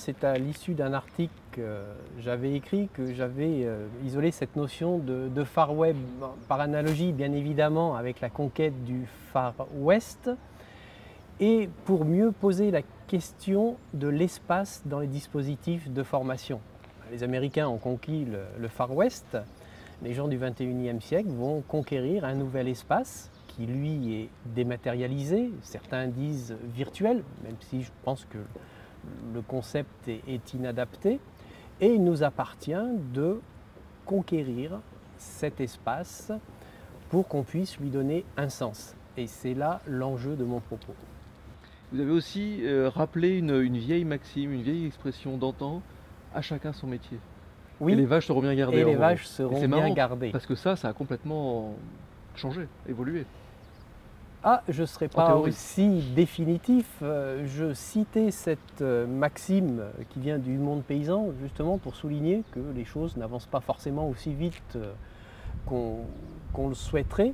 C'est à l'issue d'un article que j'avais écrit que j'avais isolé cette notion de Far Web, par analogie bien évidemment avec la conquête du Far West, et pour mieux poser la question de l'espace dans les dispositifs de formation. Les Américains ont conquis le Far West, les gens du 21e siècle vont conquérir un nouvel espace qui lui est dématérialisé, certains disent virtuel, même si je pense que le concept est inadapté, et il nous appartient de conquérir cet espace pour qu'on puisse lui donner un sens. Et c'est là l'enjeu de mon propos. Vous avez aussi rappelé une vieille maxime, une vieille expression d'antan, à chacun son métier. Oui, et les vaches seront bien gardées. et les gros. vaches Et seront c'est bien marrant, gardées. parce que ça a complètement changé, évolué. Ah, je ne serais En pas théorie. aussi définitif. Je citais cette maxime qui vient du monde paysan, justement pour souligner que les choses n'avancent pas forcément aussi vite qu'on le souhaiterait,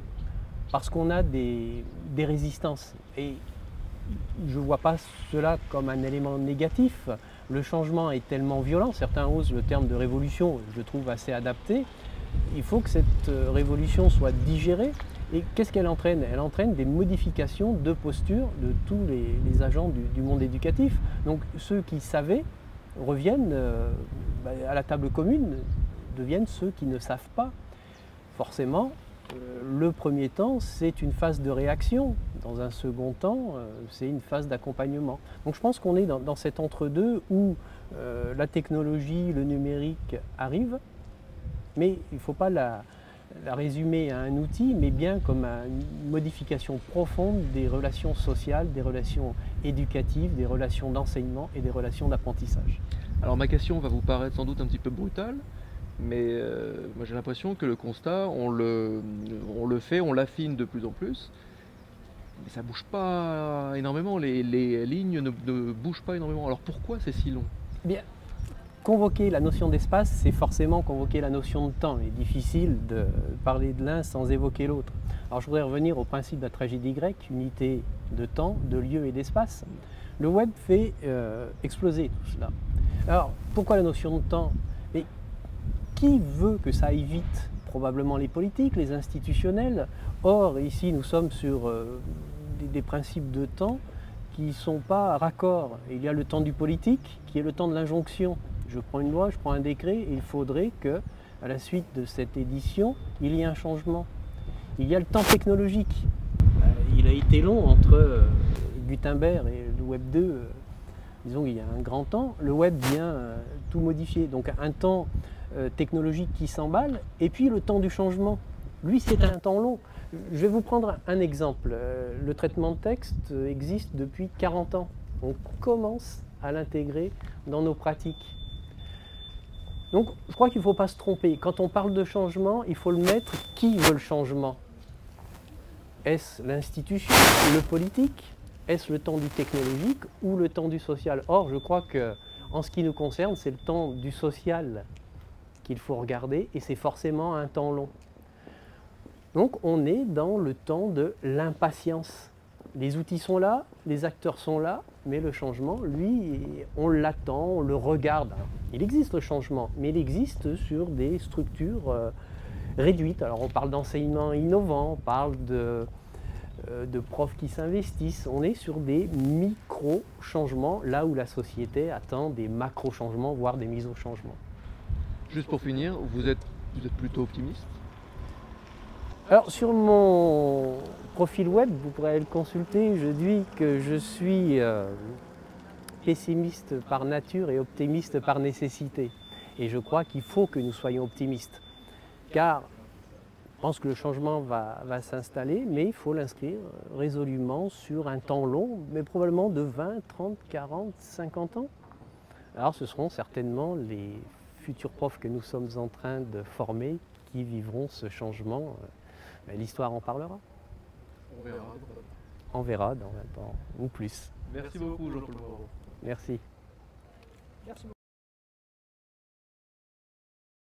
parce qu'on a des résistances. Et je ne vois pas cela comme un élément négatif. Le changement est tellement violent, certains osent le terme de révolution, je le trouve assez adapté. Il faut que cette révolution soit digérée. Et qu'est-ce qu'elle entraîne? Elle entraîne des modifications de posture de tous les agents du monde éducatif. Donc ceux qui savaient reviennent à la table commune, deviennent ceux qui ne savent pas. Forcément, le premier temps, c'est une phase de réaction. Dans un second temps, c'est une phase d'accompagnement. Donc je pense qu'on est dans cet entre-deux où la technologie, le numérique arrivent, mais il ne faut pas la résumer à un outil, mais bien comme à une modification profonde des relations sociales, des relations éducatives, des relations d'enseignement et des relations d'apprentissage. Alors ma question va vous paraître sans doute un petit peu brutale, mais moi j'ai l'impression que le constat, on le fait, on l'affine de plus en plus, mais ça bouge pas énormément, les lignes ne bougent pas énormément. Alors pourquoi c'est si long? Bien, convoquer la notion d'espace, c'est forcément convoquer la notion de temps. Il est difficile de parler de l'un sans évoquer l'autre. Alors je voudrais revenir au principe de la tragédie grecque, unité de temps, de lieu et d'espace. Le web fait exploser tout cela. Alors pourquoi la notion de temps? Mais qui veut que ça aille vite? Probablement les politiques, les institutionnels. Or, ici, nous sommes sur des principes de temps qui ne sont pas raccords. Il y a le temps du politique, qui est le temps de l'injonction. Je prends une loi, je prends un décret, et il faudrait que, à la suite de cette édition, il y ait un changement. Il y a le temps technologique. Il a été long entre Gutenberg et le Web 2. Disons qu'il y a un grand temps. Le web vient tout modifier. Donc un temps technologique qui s'emballe, et puis le temps du changement. Lui, c'est un temps long. Je vais vous prendre un exemple. Le traitement de texte existe depuis 40 ans. On commence à l'intégrer dans nos pratiques. Donc, je crois qu'il ne faut pas se tromper. Quand on parle de changement, il faut le mettre. Qui veut le changement? Est-ce l'institution, le politique? Est-ce le temps du technologique ou le temps du social? Or, je crois que, en ce qui nous concerne, c'est le temps du social qu'il faut regarder, et c'est forcément un temps long. Donc, on est dans le temps de l'impatience. Les outils sont là, les acteurs sont là, mais le changement, lui, on l'attend, on le regarde. Il existe le changement, mais il existe sur des structures réduites. Alors, on parle d'enseignement innovant, on parle de profs qui s'investissent. On est sur des micro-changements, là où la société attend des macro-changements, voire des mises au changement. Juste pour finir, vous êtes plutôt optimiste? Alors, sur mon profil web, vous pourrez le consulter, je dis que je suis pessimiste par nature et optimiste par nécessité. Et je crois qu'il faut que nous soyons optimistes, car je pense que le changement va s'installer, mais il faut l'inscrire résolument sur un temps long, mais probablement de 20, 30, 40, 50 ans. Alors ce seront certainement les futurs profs que nous sommes en train de former qui vivront ce changement. L'histoire en parlera. On verra. On verra dans 20 ans ou plus. Merci beaucoup Jean-Paul Moreau. Merci.